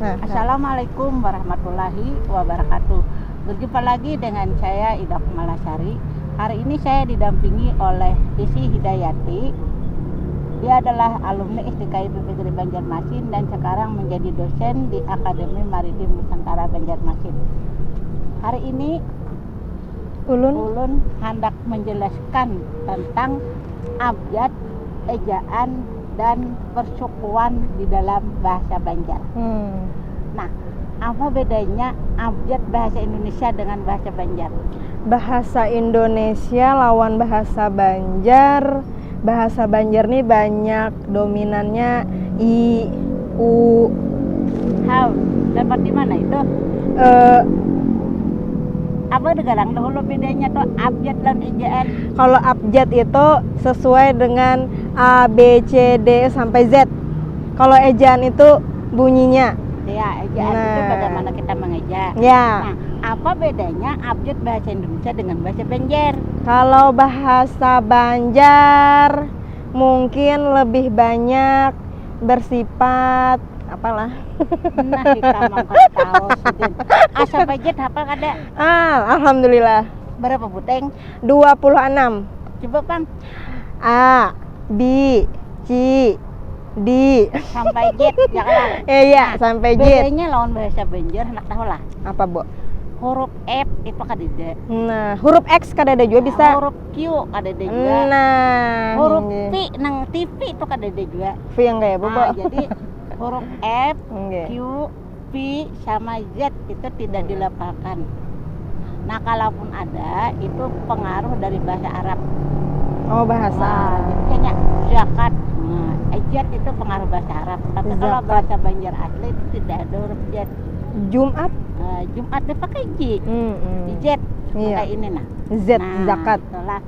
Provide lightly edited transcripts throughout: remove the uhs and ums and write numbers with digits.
Assalamualaikum warahmatullahi wabarakatuh. Berjumpa lagi dengan saya Ida Kumalasari. Hari ini saya didampingi oleh Isi Hidayati. Dia adalah alumni STKIP Negeri Banjarmasin dan sekarang menjadi dosen di Akademi Maritim Nusantara Banjarmasin. Hari ini Ulun hendak menjelaskan tentang abjad, ejaan, dan persukuan di dalam bahasa Banjar. Nah, apa bedanya abjad bahasa Indonesia dengan bahasa Banjar? Bahasa Indonesia lawan bahasa Banjar. Bahasa Banjar nih banyak dominannya i, u. How? Dapat di mana itu? Apa sekarang dahulu bedanya tuh abjad dan ejaan? Kalau abjad itu sesuai dengan A, B, C, D sampai Z. Kalau ejaan itu bunyinya. Ya, ejaan itu bagaimana kita mengeja. Ya. Nah, apa bedanya abjad bahasa Indonesia dengan bahasa Banjar? Kalau bahasa Banjar mungkin lebih banyak bersifat apalah. Nah, kita mau tahu sedin. Asa budget apa ada? Alhamdulillah. Berapa buteng? 26. Coba Bang. A, B, C, D Sampai Z, ya kan? Iya, sampai Z. Bedanya lawan bahasa Banjar, hendak tahu lah. Apa, Bu? Huruf F itu kadeda. Nah, huruf X kadeda juga bisa. Huruf Q kadeda juga. Nah, huruf P nang TV itu kadeda juga. V yang kayak Bu. Jadi huruf F, Q, P sama Z itu tidak dilafalkan. Nah, kalaupun ada itu pengaruh dari bahasa Arab. Oh, bahasa. Jadi kayaknya zakat. Nah, ejat itu pengaruh bahasa Arab. Tapi kalau bahasa Banjar asli itu tidak ada huruf Z. Jumat. Jumat itu pakai J. Z. Iya. Pakai ini nah. Z, zakat. Itulah.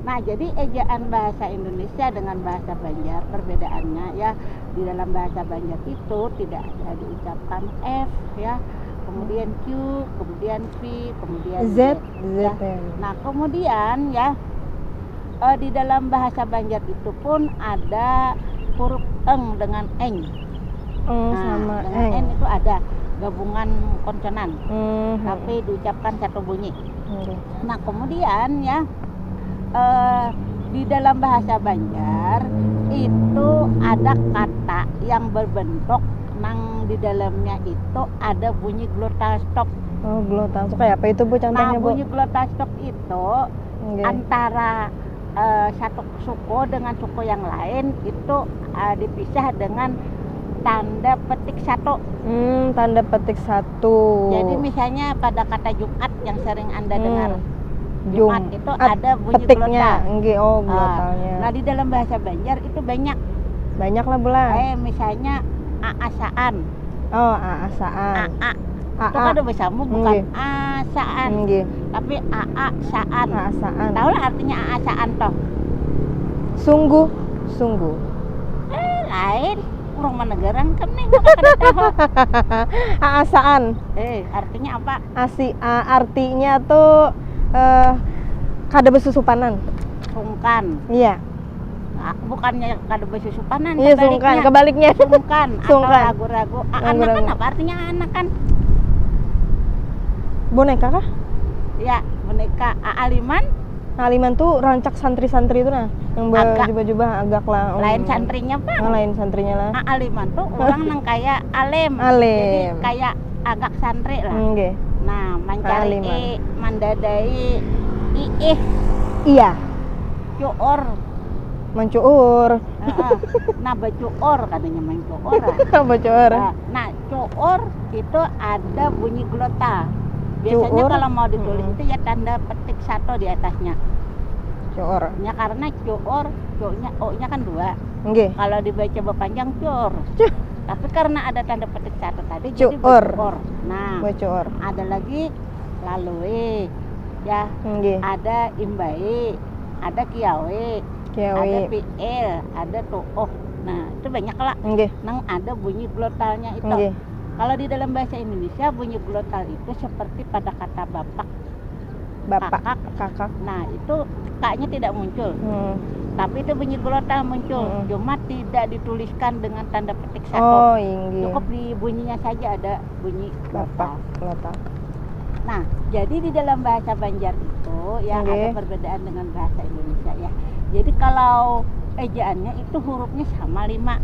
Nah, jadi ejaan bahasa Indonesia dengan bahasa Banjar perbedaannya ya, di dalam bahasa Banjar itu tidak ada diucapkan F ya, kemudian Q, kemudian P, kemudian Z. Ya. Nah, kemudian ya di dalam bahasa Banjar itu pun ada huruf eng dengan eng. Sama dengan eng itu ada gabungan konsonan, tapi diucapkan satu bunyi. Nah, kemudian ya di dalam bahasa Banjar itu ada kata yang berbentuk nang di dalamnya itu ada bunyi glottal stop. Oh, glottal stop kayak apa itu Bu contohnya, Bu? Bunyi glottal stop itu antara satu suku dengan suku yang lain itu dipisah dengan tanda petik satu. Tanda petik satu. Jadi misalnya pada kata Jumat yang sering Anda dengar, Jumat itu ada bunyi petiknya. glottal. Glottalnya. Nah, di dalam bahasa Banjar itu banyak lah bulan. Misalnya aasaan. Oh, aasaan. Itu kan ada bersama bukan aasaan. Tapi aasaan. Tahu lah artinya aasaan toh? Sungguh. Lain. Orang manegarang kan nih kada tahu. Aasaan. Artinya apa? Artinya tuh kada besusupanan. Sungkan. Iya. Bukannya kada besusupanan, iya, sungkan, kebaliknya. Sungkan atau ragu-ragu. Anak kan apa artinya anak kan? Boneka kah? Ya, boneka. Aliman tuh rancak santri-santri itu nah, yang baju-baju agak lah. Lain santrinya Bang. Lain santrinya lah. Aliman tuh orang nang kayak alem. Jadi kayak agak santri lah. Nah, mencari mandadai iya. Cuur. Mencuur. Nah, bacuur katanya mencuur. Bacuur. Nah, cuur itu ada bunyi glottal. Biasanya kalau mau ditulis itu ya tanda petik satu di atasnya. Cuur. Ya karena cuur, o-nya kan 2. Kalau dibaca berpanjang cur. Tapi karena ada tanda petik satu tadi jadi bacuur. Nah, bacuur. Ada lagi lalue. Ya. Ada imbai, ada kiawe, ada PL, ada tuh. Nah, itu banyak lah. Nang ada bunyi glottalnya itu. Kalau di dalam bahasa Indonesia bunyi glottal itu seperti pada kata bapak. Bapak, kakak. kakak. Nah, itu kaknya tidak muncul. Tapi itu bunyi gelotah muncul. Cuma tidak dituliskan dengan tanda petik satu. Oh, inggih. Cukup di bunyinya saja ada bunyi Bapak, gelotah. Nah, jadi di dalam bahasa Banjar itu ya ada perbedaan dengan bahasa Indonesia ya. Jadi kalau ejaannya itu hurufnya sama 5.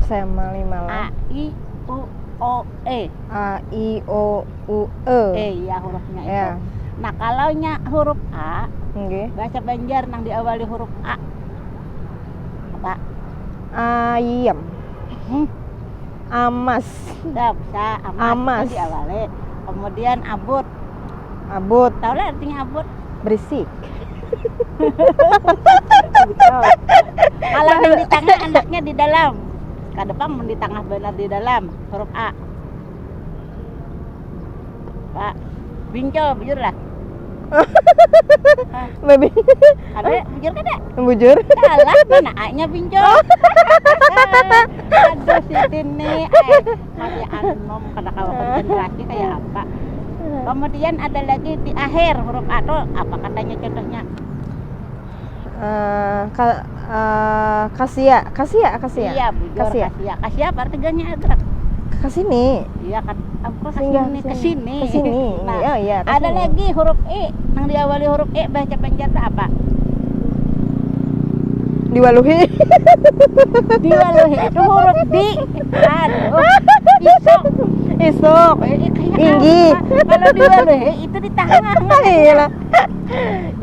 Sama 5 A, lah. I, U, O, E. A, I, O, U, E. Ya hurufnya itu. Ya. Nah, kalau huruf A, Nggih. bahasa Banjar yang diawali huruf A. Apa? Ayam. Amas. Enggak bisa, amas. Itu diawali. Kemudian abut. Abut. Tahu lah artinya abut? Berisik. Kalau yang di tengah anaknya di dalam. Ke depan di tengah benar di dalam huruf A. Pak, bincol bujur lah. Baby. Ada bujur kan ada? Bujur. Salah, mana A-nya bincol. Aduh si Tini, masih anom kada kawa konsentrasi kayak apa. Kemudian ada lagi di akhir huruf A tuh apa katanya contohnya? Kasia. Iya, bujur kasia apa artinya agak? Kesini. Iya kan, apa Kesini. Nah, iya, ada lagi huruf E yang diawali huruf E bahasa Banjar itu apa? Diwaluhi. Diwaluhi itu huruf di. Aduh, Isok. Inggi. Kalau diwaluhi itu di tengah. Iyalah.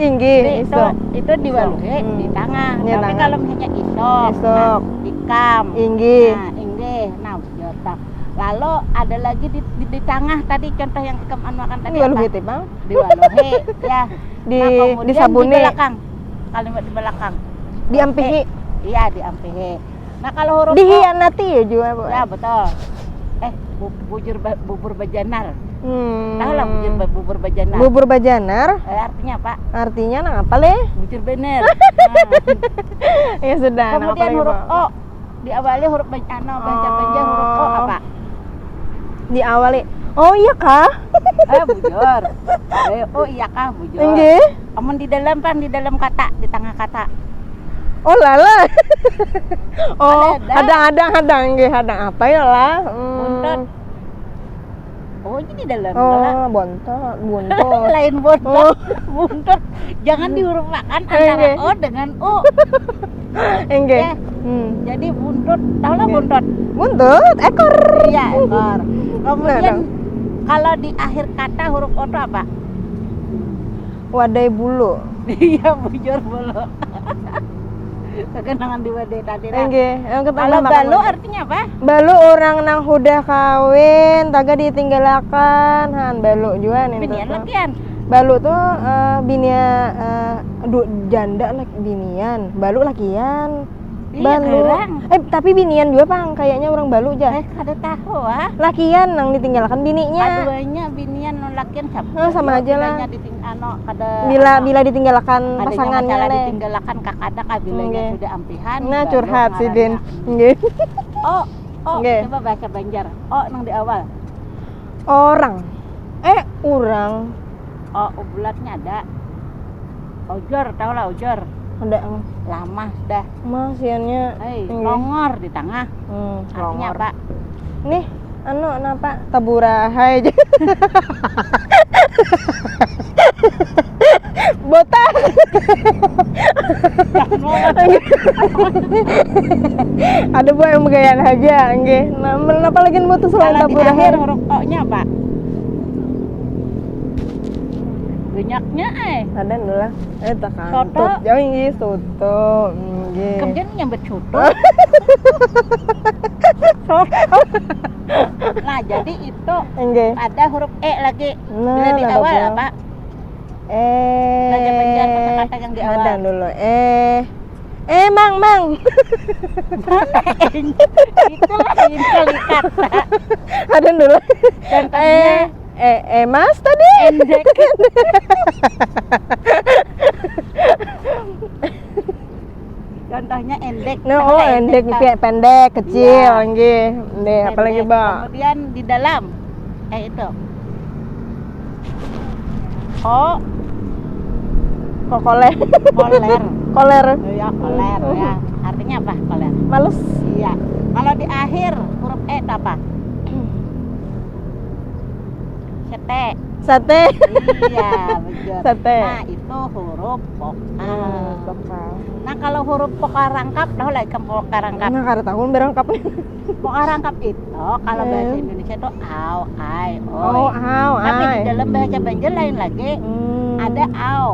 Inggi, isok. Itu diwaluhi di tengah. Ya, Tapi tangan. kalau misalnya isok. Isok. Nah, ikam. Inggi. Nah, inggi. Nah, jotak. Lalu ada lagi di tengah tadi contoh yang kamu makan tadi Diwaluhi apa? Bang. Diwaluhi ya. Kemudian Disabuni. di belakang. Kalimat di belakang. Diampihi. Iya, diampihi. Nah, kalau huruf O. Dihianati ya juga, Bu. Ya, betul. Bubur bajanar. Tahu lah bubur bajanar. Bubur bajanar. Artinya apa? Artinya nang apa le? Bujur bener. Ya sudah. Kemudian huruf O diawali huruf bahasa Banjar huruf O apa? Diawali. Oh iya kah? Bujur. Oh iya kah bujur. Nggih. Amun di dalam kata, di tengah kata. Oh lala. Oh, Ada. hadang nggih, hadang apa ya lah? Buntot. Oh, ini di dalam. Oh, bontot. Lain bontot. Buntot. Jangan dihurufkan antara O dengan U. Nggih. Ya. Jadi buntut, tahu lah buntut. Buntut, ekor. Iya, ekor. Kemudian kalau di akhir kata huruf O itu apa? Wadai bulu. Iya, bujur bulu. Kekenangan di wadai tadi lah. Nggih. Kalau balu artinya apa? Balu orang nang hudah kawin, taga ditinggalakan, han balu juga nih. Binian lakian. Balu tuh janda lah binian, balu lakian. Iya, Balu. Tapi binian juga Bang, kayaknya orang balu aja. Kada tahu ah. Lakian nang ditinggalkan bininya. Keduanya binian non lakian sama. Sama aja lah. Bila ditinggalkan pasangannya le. le. Ditinggalkan kakada kabilanya sudah ampihan. Nah, curhat si Din. Nggih. Oh, Nggih. coba bahasa Banjar. Oh, nang di awal. Orang. Urang. Oh, bulatnya ada. Ojor, tahu lah ojor. Ada Lama dah. masiannya. Longor di tengah. Artinya apa? Nih, napa? Taburahay aja. Botak. Ada buah yang megayaan aja, nggih. Napa lagi mutus selain Kalau di taburahay? akhir huruf O-nya apa? Banyaknya Ada lah. Tekan. Soto. Jauh nggih, soto. Nggih. Kemudian nyambet soto. Soto. Nah, jadi itu Nggih. ada huruf E lagi. Nah, Bila di awal apa? Bahasa Banjar kata-kata yang di awal. Ada dulu. Mang. Itulah kali kata. Ada dulu. Contohnya Mas tadi. endek. Contohnya endek. Endek pendek, kecil, nggih. Nih, apalagi, Bang? Kemudian di dalam itu. O koler. Koler. Koler. Ya, koler ya. Artinya apa koler? Males. Iya. Kalau di akhir huruf E itu apa? Sete. Sate. Iya, betul. Sate. Nah, itu huruf vokal. Vokal. Nah, kalau huruf vokal rangkap, tahu lah ikan vokal rangkap. Nah, kada tahun berangkap. Vokal rangkap itu kalau bahasa Indonesia itu au, ai, oi. Oh, au, Tapi di ai. dalam bahasa Banjar lain lagi. Ada au.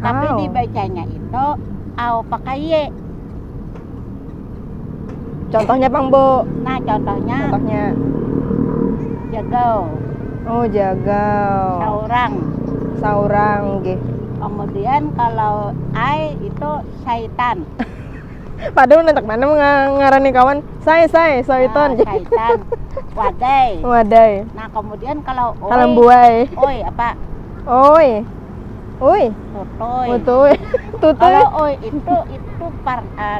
Tapi Au. dibacanya itu au pakai ye. Contohnya Bang Bu. Nah, contohnya jagau, Oh, jagau. saurang. Saurang nggih. Kemudian kalau ai itu syaitan. Padahal nentak mana ngarani kawan. Saya soiton. Nah, syaitan. Wadai. Wadai. Nah, kemudian kalau oi, Kalembuai. oi apa? Oi. Oi. Tutoy. Tutuy. Tutuy. Kalau oi itu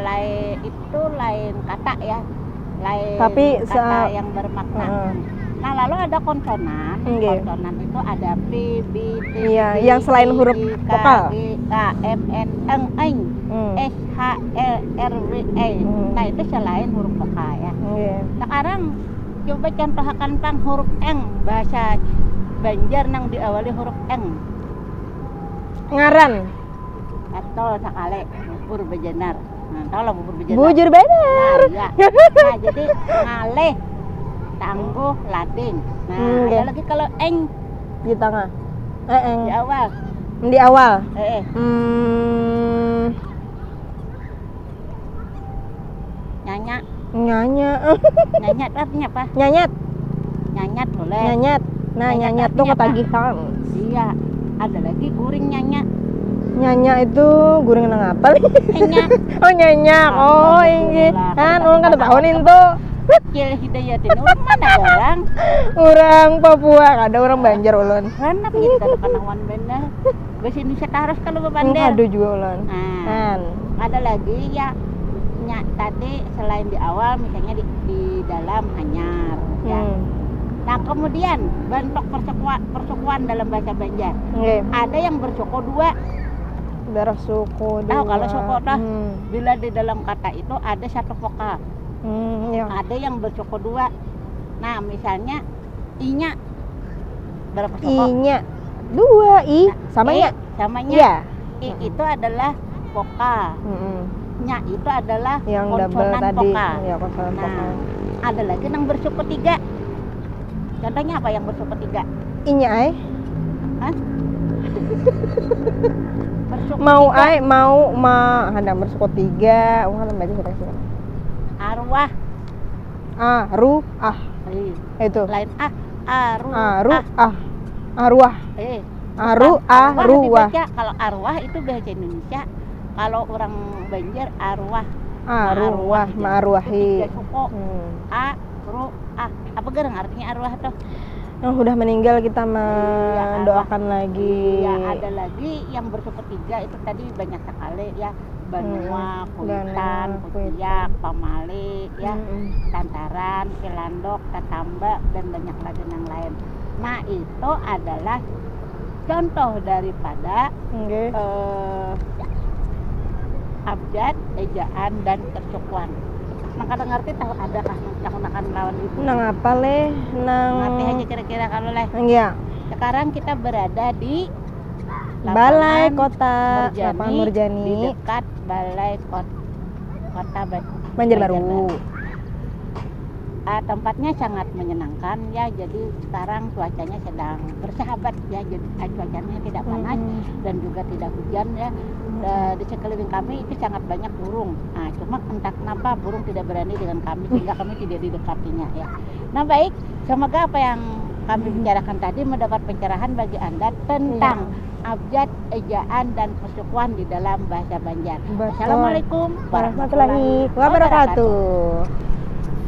lain, itu lain kata ya. Lain Tapi kata yang bermakna. Nah, lalu ada konsonan. Nggih. Konsonan itu ada P, B, T, Iya, D, yang selain I, huruf I, K, vokal. G, K, M, N, eng, S, H, L, R, W, E. Nah, itu selain huruf vokal ya. Nggih. Sekarang coba contohkan tentang huruf eng, bahasa Banjar yang diawali huruf eng. Ngaran. Atau sekali bubur bejenar. Nah, tahu lah bubur bejenar. Bujur bener. Nah, iya. Nah, jadi ngaleh, tangguh, lading. Nah, Oke. ada lagi kalau eng Di tengah. di awal. Di awal. Nyanya. Nyanya. Nyanya itu artinya apa? Nyanyat. Nyanyat boleh. Nyanyat. Nah, Nyanyat nyanyat tuh artinya apa? ketagihan. Iya. Ada lagi guring nyanya. Nyanya itu goreng nang apa nih? Nyenyak. Oh, nyenyak. Oh, ini. Kan ulun kada tahu nih tuh. Kecil Hidayatin orang mana orang? Orang Papua, kada orang Banjar ulun. Karena jadi kada panawan bener. Bahasa Indonesia harus kalau bebander. Aduh juga ulun. Nah, Kan. ada lagi ya tadi selain di awal misalnya di dalam hanyar ya. Nah, kemudian bentuk persukuan dalam bahasa Banjar. Nggih. Ada yang bersuku dua. Bersuku dua. Tahu kalau suku dah bila di dalam kata itu ada satu vokal. Iya. Ada yang bersuku dua. Nah, misalnya inya berapa suku? I-nya dua, i samanya. Samanya. Iya. I itu adalah vokal. Nya itu adalah Yang double konsonan tadi. vokal. Ya, konsonan Nah, vokal. ada lagi yang bersuku tiga. Contohnya apa yang bersuku tiga? I-nya ai. Hah? Bersuku Mau tiga. ai, mau ma hendak bersuku tiga. Wah, baca sudah. Arwah. Arwah. Itu. Lain arwah. Arwah. Arwah. Dibaca kalau arwah itu bahasa Indonesia. Kalau orang Banjar arwah. Arwah, ma'arwahi. Tiga suku. Arwah. Apa gerang artinya arwah tuh? Udah meninggal kita Iya, mendoakan lagi. Ya, ada lagi yang bersuku tiga itu tadi banyak sekali ya. Banua, Kuitan, Kutiak, Pamali, ya, Tantaran, Kilandok, Tatamba, dan banyak lagi yang lain. Nah, itu adalah contoh daripada abjad, ejaan, dan persukuan. Nah, kadang ngerti tahu adakah menggunakan lawan itu? Nang apa leh? Nang Ngerti aja kira-kira kalau leh. Iya. Sekarang kita berada di Balai Kota Murjani, Lapangan Murjani. di dekat Balai Kota Banjarbaru. Tempatnya sangat menyenangkan ya, jadi sekarang cuacanya sedang bersahabat ya, jadi cuacanya tidak panas dan juga tidak hujan ya. Di sekeliling kami itu sangat banyak burung. Nah, cuma entah kenapa burung tidak berani dengan kami sehingga kami tidak didekatinya ya. Nah, baik, semoga apa yang kami bicarakan tadi mendapat pencerahan bagi Anda tentang abjad, ejaan, dan persukuan di dalam bahasa Banjar. Betul. Assalamualaikum warahmatullahi wabarakatuh.